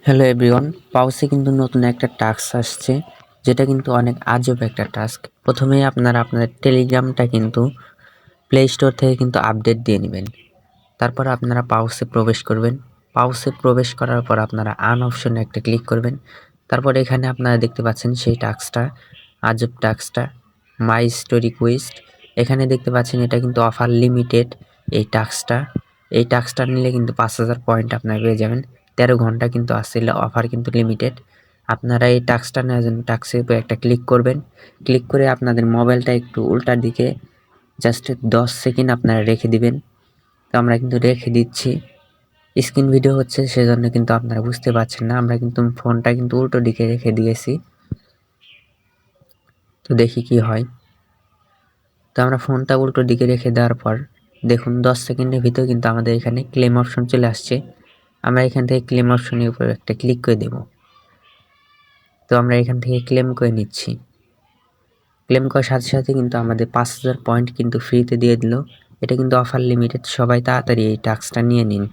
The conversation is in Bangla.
হ্যালো এভরিওয়ান, পাউসে কিন্তু নতুন একটা টাস্ক আসছে, যেটা কিন্তু অনেক আজব একটা টাস্ক। প্রথমেই আপনারা আপনাদের টেলিগ্রামটা কিন্তু প্লে স্টোর থেকে কিন্তু আপডেট দিয়ে নেবেন। তারপর আপনারা পাউসে প্রবেশ করবেন। পাউসে প্রবেশ করার পর আপনারা আন অপশনে একটা ক্লিক করবেন। তারপর এখানে আপনারা দেখতে পাচ্ছেন সেই টাস্কটা, আজব টাস্কটা, মাই স্টোরি কুইস্ট। এখানে দেখতে পাচ্ছেন এটা কিন্তু অফার লিমিটেড। এই টাস্কটা নিলে কিন্তু 5,000 পয়েন্ট আপনারা পেয়ে যাবেন। 13 ঘন্টা কিন্তু আসছিল, অফার কিন্তু লিমিটেড। আপনারা এই টাস্কটা নেওয়ার জন্য টাস্কের উপর একটা ক্লিক করবেন। ক্লিক করে আপনাদের মোবাইলটা একটু উল্টার দিকে জাস্ট 10 সেকেন্ড আপনারা রেখে দিবেন। তো আমরা কিন্তু রেখে দিচ্ছি। স্ক্রিন ভিডিও হচ্ছে সেজন্য কিন্তু আপনারা বুঝতে পারছেন না, আমরা কিন্তু ফোনটা কিন্তু উল্টো দিকে রেখে দিয়েছি। তো দেখি কি হয়। তো আমরা ফোনটা উল্টো দিকে রেখে দেওয়ার পর দেখুন 10 সেকেন্ডের ভিতর কিন্তু আমাদের এখানে ক্লেম অপশন চলে আসছে। আমরা এখান থেকে ক্লেম অপশনের উপর একটা ক্লিক করে দেব। তো আমরা এখান থেকে ক্লেম করে নিচ্ছি। ক্লেম করার সাথে সাথে কিন্তু আমাদের 5,000 পয়েন্ট কিন্তু ফ্রিতে দিয়ে দিল। এটা কিন্তু অফার লিমিটেড, সবাই তাড়াতাড়ি এই টাস্কটা নিয়ে নিন।